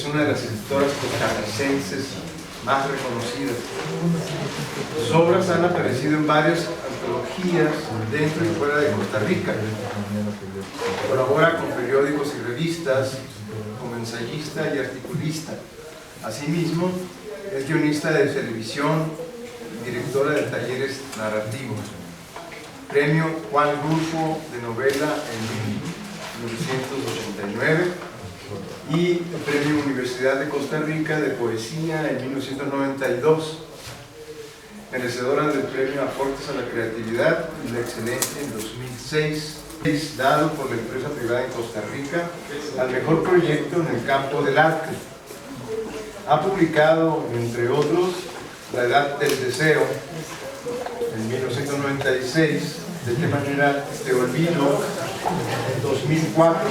es una de las escritoras costarricenses más reconocidas. Sus obras han aparecido en varias antologías dentro y fuera de Costa Rica. Colabora con periódicos y revistas, como ensayista y articulista. Asimismo, es guionista de televisión y directora de talleres narrativos. Premio Juan Rulfo de novela en 1989 y Premio Universidad de Costa Rica de Poesía en 1992. Merecedora del Premio Aportes a la Creatividad y la Excelencia en 2006, dado por la empresa privada en Costa Rica al mejor proyecto en el campo del arte. Ha publicado, entre otros, La Edad del Deseo en 1996, de tema general Te Olvido en 2004,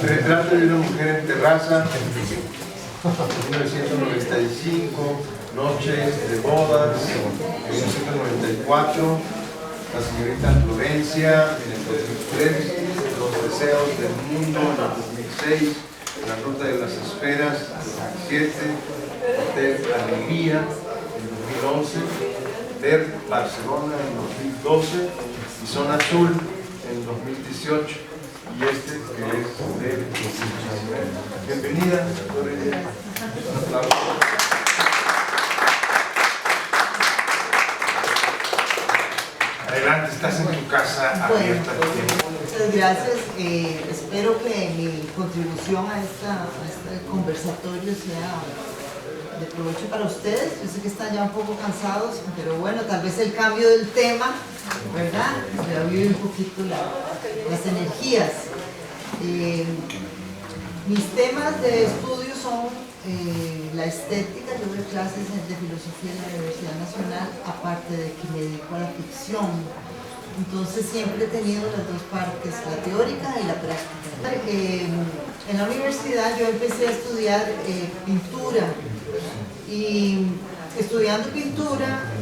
Retrato de una mujer en terraza en 1995, Noches de bodas en 1994, La señorita Florencia en el 2003, Los deseos del mundo en el 2006, La ruta de las esferas en el 2007, Hotel Alegría en 2011, Ver Barcelona en 2012 y Zona Azul en 2018. Y este que es de 2019. Bienvenida, Lorelia. Un aplauso. Adelante, estás en tu casa abierta. Muchas gracias. Espero que mi contribución a este conversatorio sea de provecho para ustedes. Yo sé que están ya un poco cansados, pero bueno, tal vez el cambio del tema, ¿verdad?, reavive un poquito las energías. Mis temas de estudio son la estética. Yo doy clases de filosofía en la Universidad Nacional, aparte de que me dedico a la ficción. Entonces siempre he tenido las dos partes, la teórica y la práctica. En la universidad yo empecé a estudiar pintura, y estudiando pintura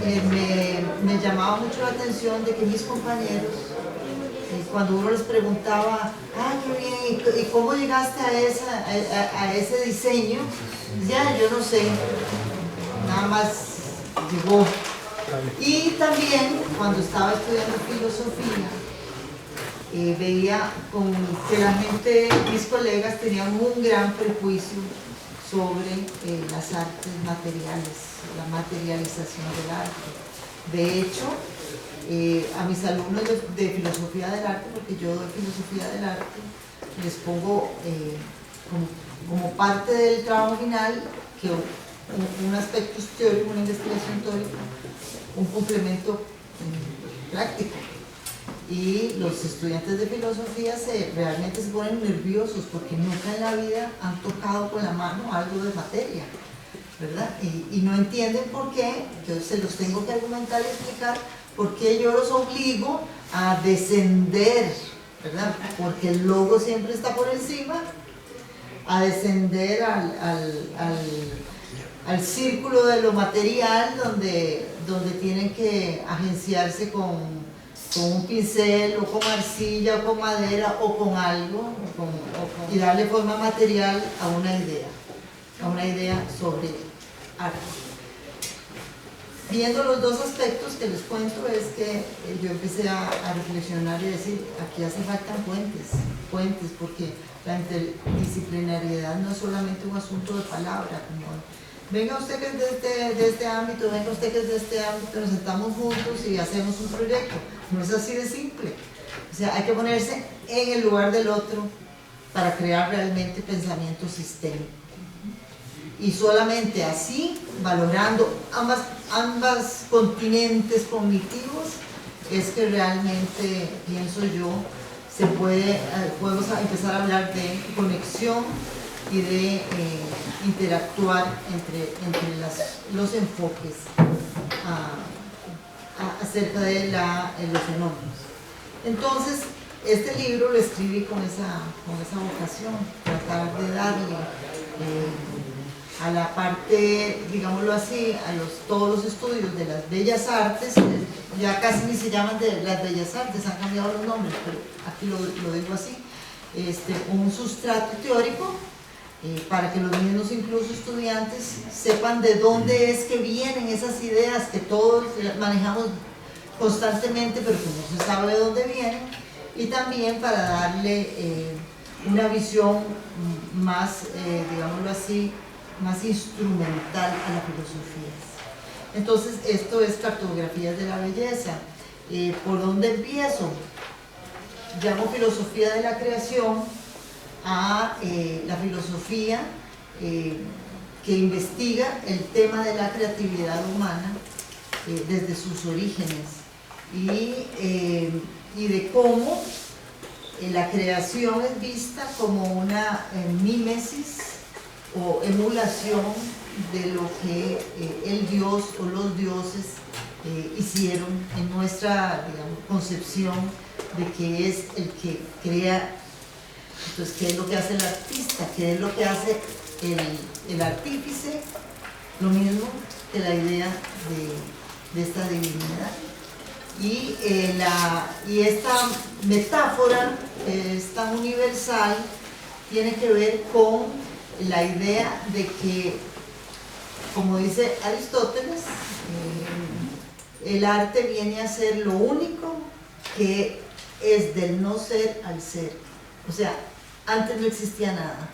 me llamaba mucho la atención de que mis compañeros, cuando uno les preguntaba, qué bien, ¿y cómo llegaste a ese diseño? Ya, yo no sé, nada más llegó. Y también cuando estaba estudiando filosofía, veía que la gente, mis colegas, tenían un gran prejuicio sobre las artes materiales, la materialización del arte. De hecho, a mis alumnos de filosofía del arte, porque yo doy filosofía del arte, les pongo como parte del trabajo final que un aspecto teórico, una investigación teórica, un complemento práctico. Y los estudiantes de filosofía realmente se ponen nerviosos porque nunca en la vida han tocado con la mano algo de materia, ¿verdad? Y no entienden por qué. Yo se los tengo que argumentar y explicar por qué yo los obligo a descender, ¿verdad? Porque el logo siempre está por encima, a descender al círculo de lo material, donde tienen que agenciarse con un pincel, o con arcilla, o con madera, o con algo, y darle forma material a una idea sobre arte. Viendo los dos aspectos que les cuento, es que yo empecé a reflexionar y a decir, aquí hace falta puentes, porque la interdisciplinariedad no es solamente un asunto de palabra, como venga usted que es de este ámbito, venga usted que es de este ámbito, nos sentamos juntos y hacemos un proyecto. No es así de simple. O sea, hay que ponerse en el lugar del otro para crear realmente pensamiento sistémico. Y solamente así, valorando ambas continentes cognitivos, es que realmente, pienso yo, podemos empezar a hablar de conexión y de interactuar entre los enfoques acerca de los fenómenos. Entonces, este libro lo escribí con esa vocación, tratar de darle a la parte, digámoslo así, todos los estudios de las bellas artes, ya casi ni se llaman de las bellas artes, han cambiado los nombres, pero aquí lo digo así, un sustrato teórico para que los mismos incluso estudiantes sepan de dónde es que vienen esas ideas que todos manejamos constantemente, pero que no se sabe de dónde vienen, y también para darle una visión más, digámoslo así, más instrumental a la filosofía. Entonces, esto es Cartografías de la Belleza. ¿Por dónde empiezo? Llamo filosofía de la creación a la filosofía que investiga el tema de la creatividad humana desde sus orígenes y de cómo la creación es vista como una mímesis o emulación de lo que el Dios o los dioses hicieron en nuestra, digamos, concepción de que es el que crea. Entonces, ¿qué es lo que hace el artista? ¿Qué es lo que hace el artífice? Lo mismo que la idea de esta divinidad. Y esta metáfora, que es tan universal, tiene que ver con la idea de que, como dice Aristóteles, el arte viene a ser lo único que es del no ser al ser. O sea, antes no existía nada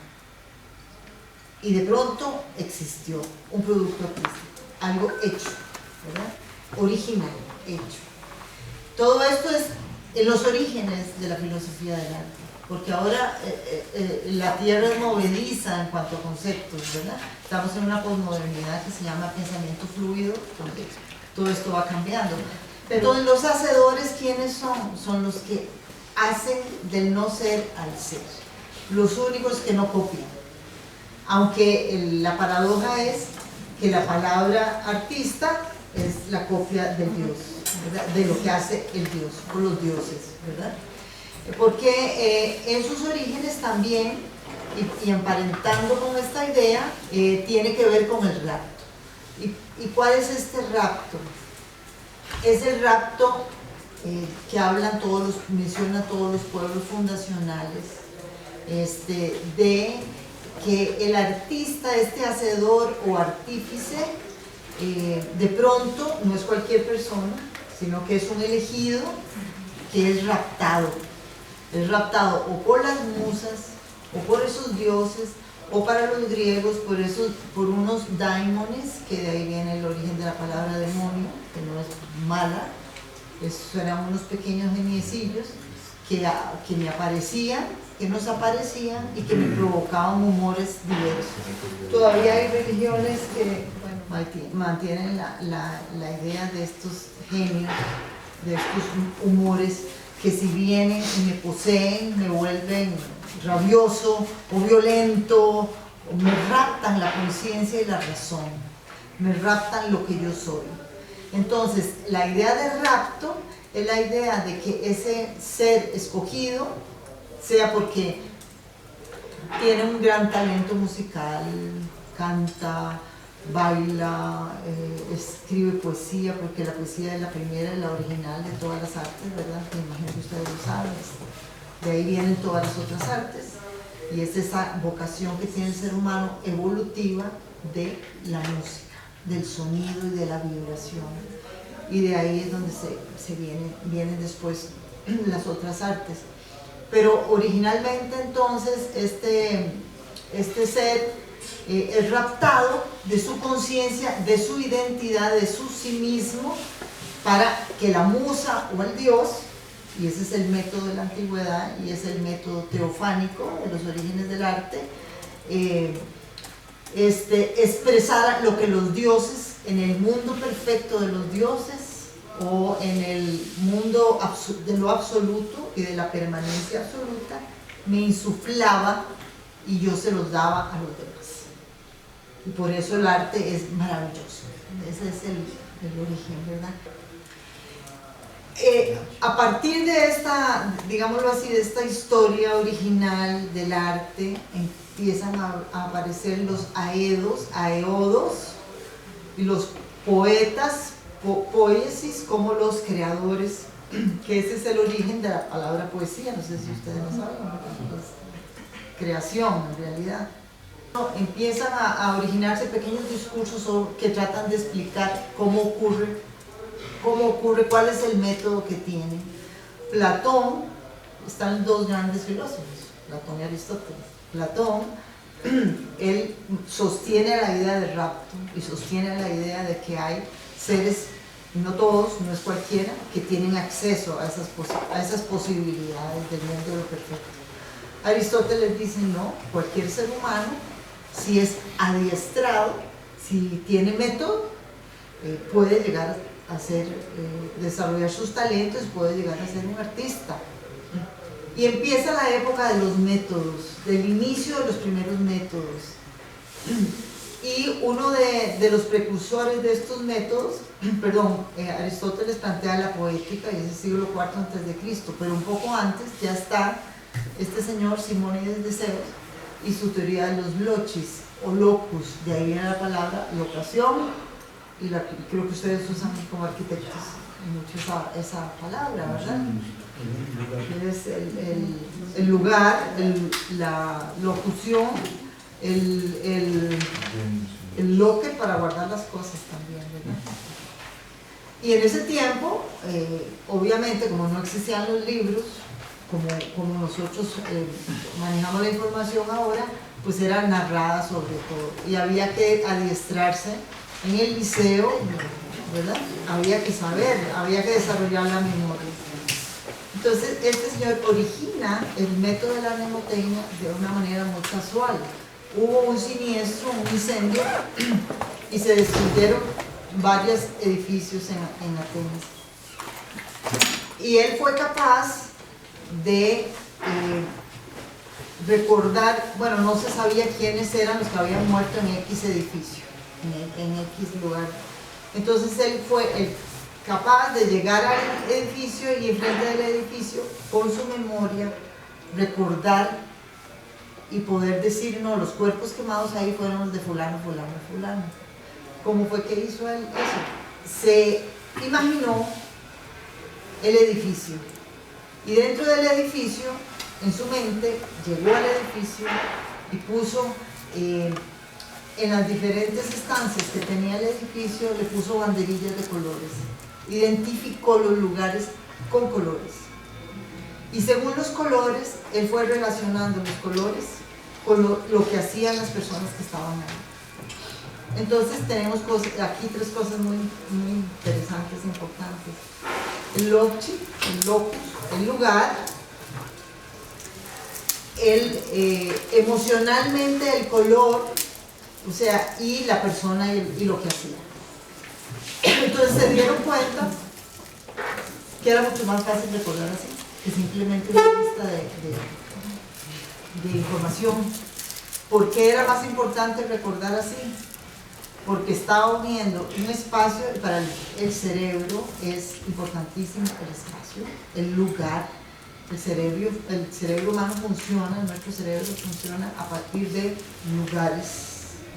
y de pronto existió un producto artístico, algo hecho, ¿verdad? Original, hecho. Todo esto es en los orígenes de la filosofía del arte, porque ahora la tierra es movediza en cuanto a conceptos, ¿verdad? Estamos en una posmodernidad que se llama pensamiento fluido, donde todo esto va cambiando. Entonces, los hacedores, ¿quiénes son? Son los que hacen del no ser al ser, los únicos que no copian. Aunque la paradoja es que la palabra artista es la copia del Dios, ¿verdad? De lo que hace el Dios o los dioses, ¿verdad? Porque en sus orígenes también, y emparentando con esta idea, tiene que ver con el rapto. ¿Y cuál es este rapto? Es el rapto que hablan menciona todos los pueblos fundacionales, de que el artista, este hacedor o artífice, de pronto no es cualquier persona, sino que es un elegido que es raptado o por las musas, o por esos dioses, o para los griegos por unos daimones, que de ahí viene el origen de la palabra demonio, que no es mala, eran unos pequeños geniecillos que me aparecían, que nos aparecían y que me provocaban humores diversos. Todavía hay religiones que mantienen la idea de estos genios, de estos humores que si vienen y me poseen, me vuelven rabioso o violento, o me raptan la conciencia y la razón, me raptan lo que yo soy. Entonces, la idea de rapto es la idea de que ese ser escogido, sea porque tiene un gran talento musical, canta, baila, escribe poesía, porque la poesía es la primera y la original de todas las artes, ¿verdad? Me imagino que ustedes lo saben. De ahí vienen todas las otras artes, y es esa vocación que tiene el ser humano evolutiva de la música, del sonido y de la vibración, y de ahí es donde vienen después las otras artes. Pero originalmente entonces este ser es raptado de su conciencia, de su identidad, de su sí mismo, para que la musa o el dios, y ese es el método de la antigüedad y es el método teofánico de los orígenes del arte, expresara lo que los dioses, en el mundo perfecto de los dioses o en el mundo de lo absoluto y de la permanencia absoluta, me insuflaba y yo se los daba a los demás. Y por eso el arte es maravilloso. Ese es el origen, ¿verdad? A partir de esta, digámoslo así, de esta historia original del arte, empiezan a aparecer los aeodos, y los poetas, poiesis, como los creadores, que ese es el origen de la palabra poesía. No sé si ustedes lo saben, es creación en realidad. empiezan a originarse pequeños discursos que tratan de explicar cómo ocurre, cuál es el método que tiene. Platón, están dos grandes filósofos, Platón y Aristóteles. Platón, él sostiene la idea del rapto y sostiene la idea de que hay seres, no todos, no es cualquiera, que tienen acceso a esas posibilidades del mundo de lo perfecto. Aristóteles dice no, cualquier ser humano, si es adiestrado, si tiene método, puede llegar a ser, desarrollar sus talentos, puede llegar a ser un artista. Y empieza la época de los métodos, del inicio de los primeros métodos. Y uno de los precursores de estos métodos, Aristóteles plantea la poética, y es el siglo IV a.C., pero un poco antes ya está este señor Simónides de Zeus y su teoría de los lochis o locus, de ahí viene la palabra locación, y creo que ustedes usan como arquitectos mucho esa palabra, ¿verdad? Es el lugar, la locución, el locker para guardar las cosas también, ¿verdad? Y en ese tiempo, obviamente, como no existían los libros, como nosotros manejamos la información ahora, pues era narrada sobre todo, y había que adiestrarse en el liceo, ¿verdad? Había que saber, había que desarrollar la memoria. Entonces, este señor origina el método de la mnemotecnia de una manera muy casual. Hubo un siniestro, un incendio, y se destruyeron varios edificios en Atenas. Y él fue capaz de recordar, bueno, no se sabía quiénes eran los que habían muerto en X edificio, en X lugar. Entonces él fue capaz de llegar al edificio y enfrente del edificio, con su memoria, recordar y poder decir, no, los cuerpos quemados ahí fueron los de fulano, fulano, fulano. ¿Cómo fue que hizo él eso? Se imaginó el edificio, y dentro del edificio, en su mente, llegó al edificio y puso en las diferentes estancias que tenía el edificio, le puso banderillas de colores, identificó los lugares con colores, y según los colores, él fue relacionando los colores con lo que hacían las personas que estaban ahí. Entonces tenemos aquí tres cosas muy, muy interesantes, importantes. El loci, el locus, el lugar, emocionalmente el color, o sea, y la persona y lo que hacía. Entonces se dieron cuenta que era mucho más fácil recordar así, que simplemente una lista de información. ¿Por qué era más importante recordar así? Porque estaba uniendo un espacio, y para el cerebro es importantísimo el espacio, el lugar. El cerebro humano funciona, nuestro cerebro funciona a partir de lugares,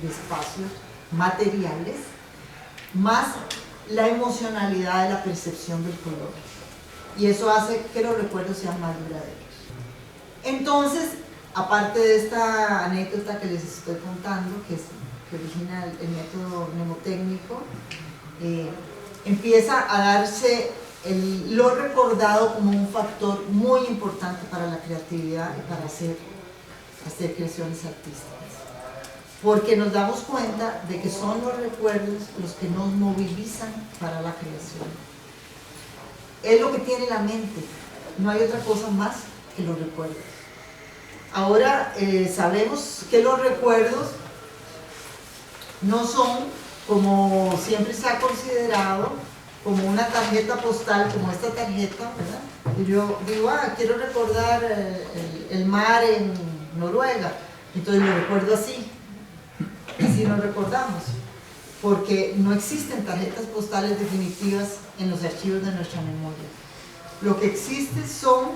de espacios materiales, más la emocionalidad de la percepción del color. Y eso hace que los recuerdos sean más duraderos. Entonces, aparte de esta anécdota que les estoy contando, que origina el método mnemotécnico, empieza a darse lo recordado como un factor muy importante para la creatividad y para hacer creaciones artísticas. Porque nos damos cuenta de que son los recuerdos los que nos movilizan para la creación. Es lo que tiene la mente, no hay otra cosa más que los recuerdos. Ahora sabemos que los recuerdos no son, como siempre se ha considerado, como una tarjeta postal, como esta tarjeta, ¿verdad? Y yo digo, quiero recordar el mar en Noruega, entonces lo recuerdo así, así lo recordamos, porque no existen tarjetas postales definitivas en los archivos de nuestra memoria. Lo que existe son,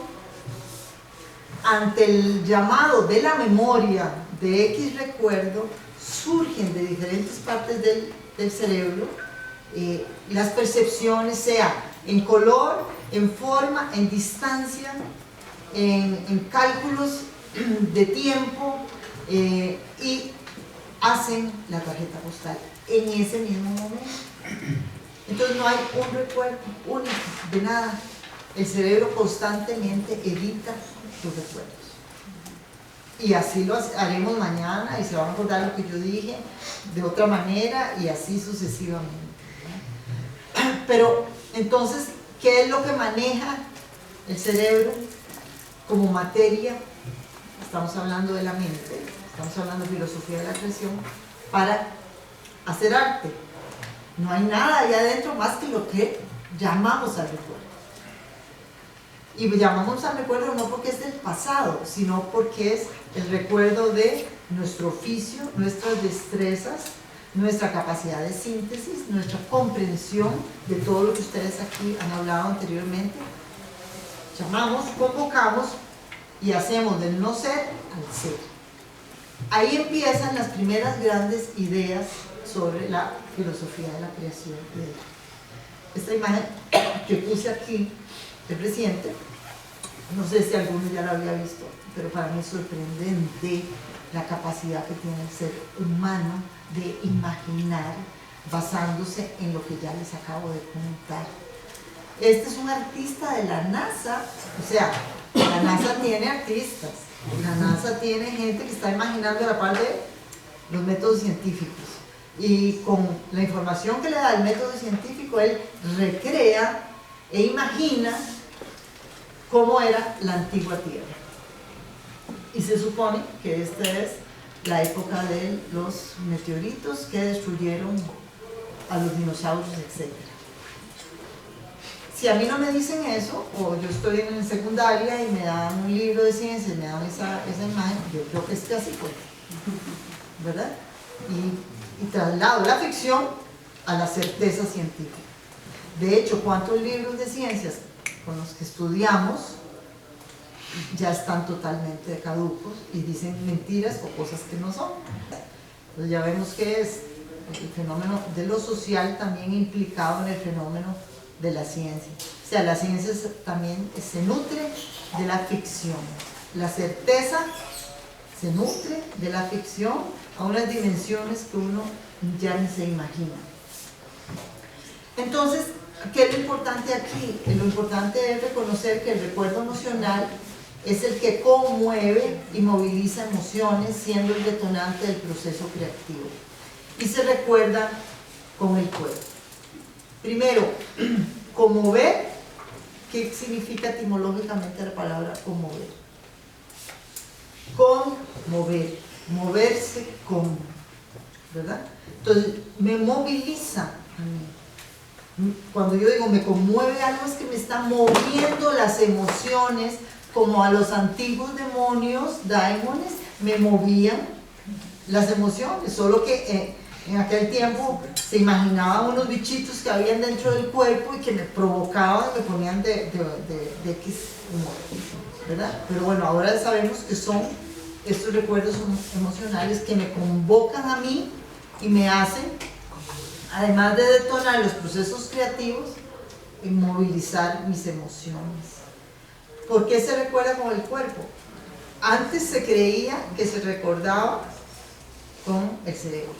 ante el llamado de la memoria de X recuerdo, surgen de diferentes partes del cerebro las percepciones, sea en color, en forma, en distancia, en cálculos de tiempo, y hacen la tarjeta postal en ese mismo momento. Entonces no hay un recuerdo único de nada. El cerebro constantemente edita tus recuerdos. Y así lo haremos mañana y se van a acordar lo que yo dije de otra manera y así sucesivamente. Pero entonces, ¿qué es lo que maneja el cerebro como materia? Estamos hablando de la mente, estamos hablando de filosofía de la creación para hacer arte. No hay nada allá adentro más que lo que llamamos al recuerdo. Y llamamos al recuerdo no porque es del pasado, sino porque es el recuerdo de nuestro oficio, nuestras destrezas, nuestra capacidad de síntesis, nuestra comprensión de todo lo que ustedes aquí han hablado anteriormente. Llamamos, convocamos y hacemos del no ser al ser. Ahí empiezan las primeras grandes ideas sobre la filosofía de la creación. Esta imagen que puse aquí es reciente, no sé si alguno ya la había visto, pero para mí es sorprendente la capacidad que tiene el ser humano de imaginar basándose en lo que ya les acabo de comentar. Este es un artista de la NASA, o sea, la NASA tiene artistas, la NASA tiene gente que está imaginando a la par de los métodos científicos. Y con la información que le da el método científico, él recrea e imagina cómo era la antigua Tierra. Y se supone que esta es la época de los meteoritos que destruyeron a los dinosaurios, etc. Si a mí no me dicen eso, o yo estoy en secundaria y me dan un libro de ciencia y me dan esa imagen, yo creo que es que así fue, ¿verdad? Y traslado la ficción a la certeza científica. De hecho, ¿cuántos libros de ciencias con los que estudiamos ya están totalmente caducos y dicen mentiras o cosas que no son? Entonces ya vemos que es el fenómeno de lo social también implicado en el fenómeno de la ciencia. O sea, la ciencia también se nutre de la ficción. La certeza se nutre de la ficción a unas dimensiones que uno ya ni se imagina. Entonces, ¿qué es lo importante aquí? Lo importante es reconocer que el recuerdo emocional es el que conmueve y moviliza emociones, siendo el detonante del proceso creativo. Y se recuerda con el cuerpo. Primero, conmover. ¿Qué significa etimológicamente la palabra conmover? Conmover, moverse con, ¿verdad? Entonces, me moviliza a mí. Cuando yo digo me conmueve algo, es que me está moviendo las emociones, como a los antiguos demonios, daimones, me movían las emociones, solo que en aquel tiempo se imaginaban unos bichitos que habían dentro del cuerpo y que me provocaban, me ponían de X humor, ¿verdad? Pero bueno, ahora sabemos que son estos recuerdos emocionales que me convocan a mí y me hacen, además de detonar los procesos creativos, movilizar mis emociones. ¿Por qué se recuerda con el cuerpo? Antes se creía que se recordaba con el cerebro.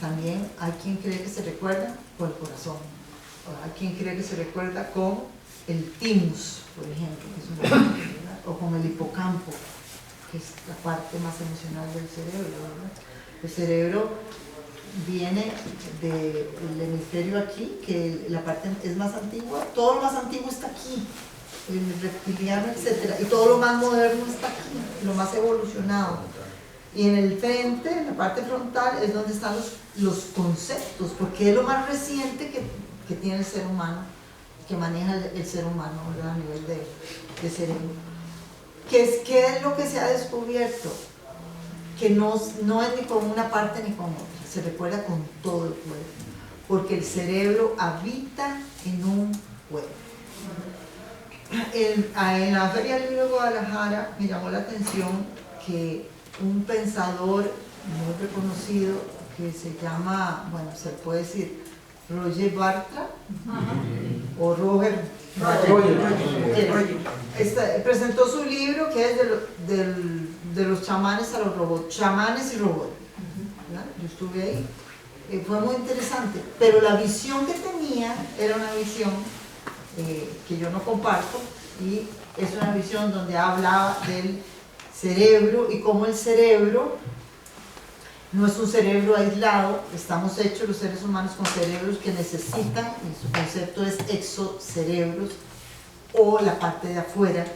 También hay quien cree que se recuerda con el corazón. Hay quien cree que se recuerda con el thymus, por ejemplo, que es una, o con el hipocampo, que es la parte más emocional del cerebro, ¿verdad? El cerebro viene del hemisferio aquí, que la parte es más antigua, todo lo más antiguo está aquí, el reptiliano, etc. Y todo lo más moderno está aquí, lo más evolucionado. Y en el frente, en la parte frontal, es donde están los conceptos, porque es lo más reciente que tiene el ser humano, que maneja el ser humano, ¿verdad? A nivel de cerebro. ¿Qué es lo que se ha descubierto? Que no es ni con una parte ni con otra, se recuerda con todo el cuerpo, porque el cerebro habita en un cuerpo. En la Feria del Libro de Guadalajara me llamó la atención que un pensador muy reconocido que se llama, bueno, se puede decir Roger Bartra o Roger presentó su libro que es de los chamanes a los robots, chamanes y robots. yo estuve ahí. Fue muy interesante, pero la visión que tenía era una visión que yo no comparto, y es una visión donde hablaba del cerebro y cómo el cerebro no es un cerebro aislado. Estamos hechos los seres humanos con cerebros que necesitan, y su concepto es exocerebros, o la parte de afuera,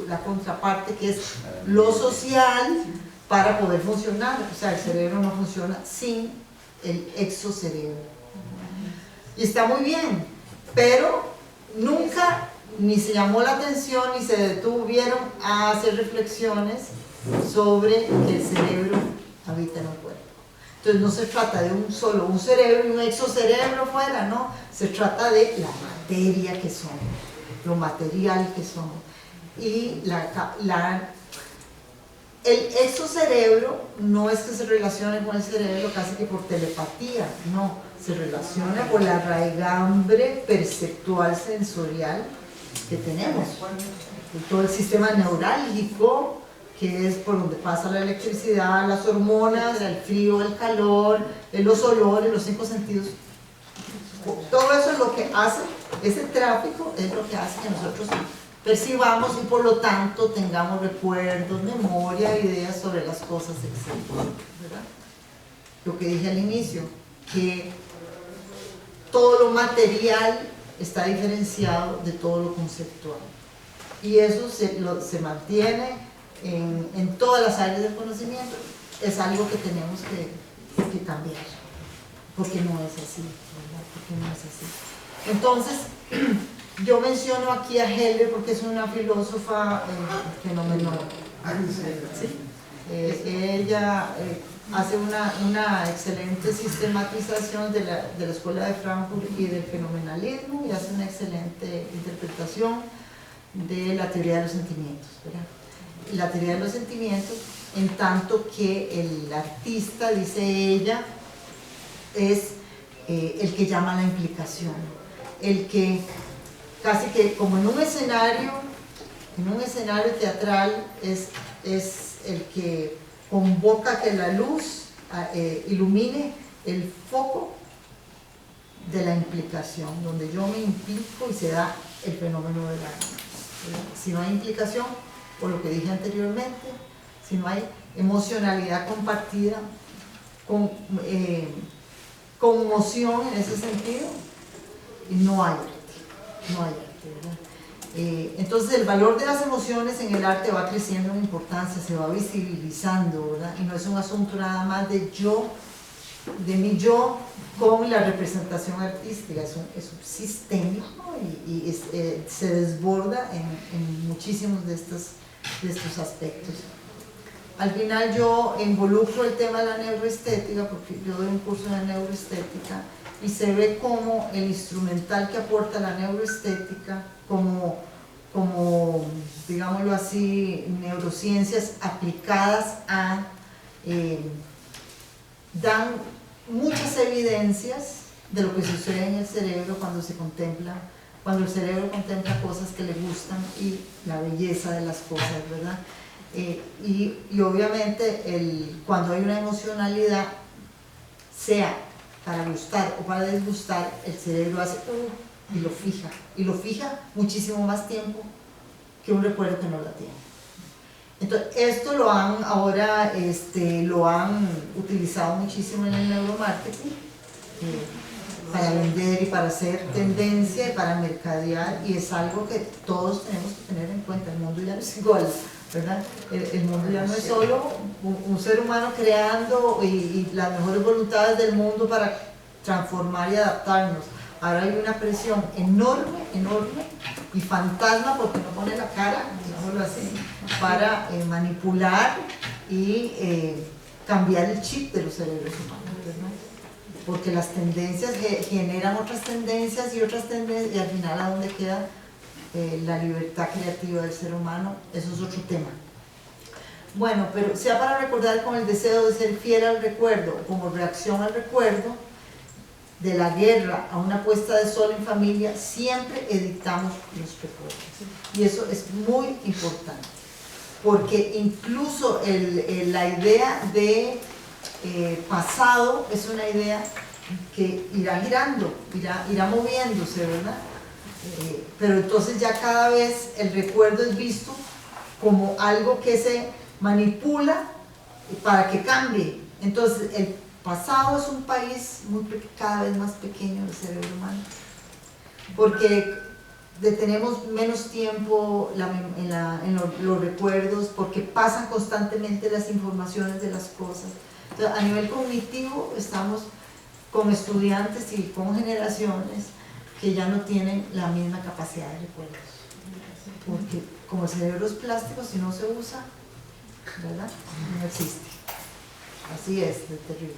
la contraparte que es lo social para poder funcionar. O sea, el cerebro no funciona sin el exocerebro. Y está muy bien, pero nunca ni se llamó la atención ni se detuvieron a hacer reflexiones sobre que el cerebro habita en un cuerpo. Entonces no se trata de un cerebro y un exocerebro fuera, no, se trata de la materia que somos, lo material que somos. Y el exocerebro no es que se relacione con el cerebro casi que por telepatía, no, se relaciona con la raigambre perceptual sensorial que tenemos, todo el sistema neurálgico, que es por donde pasa la electricidad, las hormonas, el frío, el calor, los olores, los 5 sentidos. Todo eso es lo que hace, ese tráfico es lo que hace que nosotros percibamos y por lo tanto tengamos recuerdos, memoria, ideas sobre las cosas, etc. ¿Verdad? Lo que dije al inicio, que todo lo material está diferenciado de todo lo conceptual. Y eso se mantiene en todas las áreas del conocimiento. Es algo que tenemos que cambiar, porque no es así, ¿verdad? Porque no es así. Entonces, yo menciono aquí a Heller porque es una filósofa fenomenal. ¿Sí? Ella hace una excelente sistematización de la Escuela de Frankfurt y del fenomenalismo, y hace una excelente interpretación de la teoría de los sentimientos, ¿verdad? La teoría de los sentimientos, en tanto que el artista, dice ella, es el que llama a la implicación, el que casi que como en un escenario teatral es el que convoca que la luz ilumine el foco de la implicación, donde yo me implico y se da el fenómeno de la luz. Si no hay implicación, por lo que dije anteriormente, si no hay emocionalidad compartida, conmoción en ese sentido, no hay arte, ¿verdad? Entonces el valor de las emociones en el arte va creciendo en importancia, se va visibilizando, ¿verdad? Y no es un asunto nada más de mi yo con la representación artística, es un sistémico y se desborda en muchísimos de estos aspectos. Al final yo involucro el tema de la neuroestética, porque yo doy un curso de neuroestética, y se ve como el instrumental que aporta la neuroestética, como digámoslo así, neurociencias aplicadas dan muchas evidencias de lo que sucede en el cerebro cuando el cerebro contempla cosas que le gustan y la belleza de las cosas, ¿verdad? Y obviamente cuando hay una emocionalidad, sea para gustar o para disgustar, el cerebro hace y lo fija muchísimo más tiempo que un recuerdo que no la tiene. Entonces esto lo han utilizado muchísimo en el neuromarketing para vender y para hacer tendencia y para mercadear, y es algo que todos tenemos que tener en cuenta. El mundo ya no es igual, ¿verdad? El mundo ya no es solo un ser humano creando y las mejores voluntades del mundo para transformar y adaptarnos. Ahora hay una presión enorme y fantasma, porque no pone la cara, digámoslo así, para manipular y cambiar el chip de los cerebros humanos, ¿verdad? Porque las tendencias generan otras tendencias y al final ¿a dónde queda la libertad creativa del ser humano? Eso es otro tema. Bueno, pero sea para recordar con el deseo de ser fiel al recuerdo, como reacción al recuerdo de la guerra a una puesta de sol en familia, siempre editamos los recuerdos. Y eso es muy importante, porque incluso la idea de pasado es una idea que irá girando, irá moviéndose, ¿verdad? Pero entonces ya cada vez el recuerdo es visto como algo que se manipula para que cambie. Entonces el pasado es un país cada vez más pequeño del cerebro humano, porque detenemos menos tiempo en los recuerdos, porque pasan constantemente las informaciones de las cosas. Entonces, a nivel cognitivo estamos con estudiantes y con generaciones que ya no tienen la misma capacidad de recuerdos, porque como el cerebro es plástico, si no se usa, ¿verdad?, no existe. Así es, de terrible.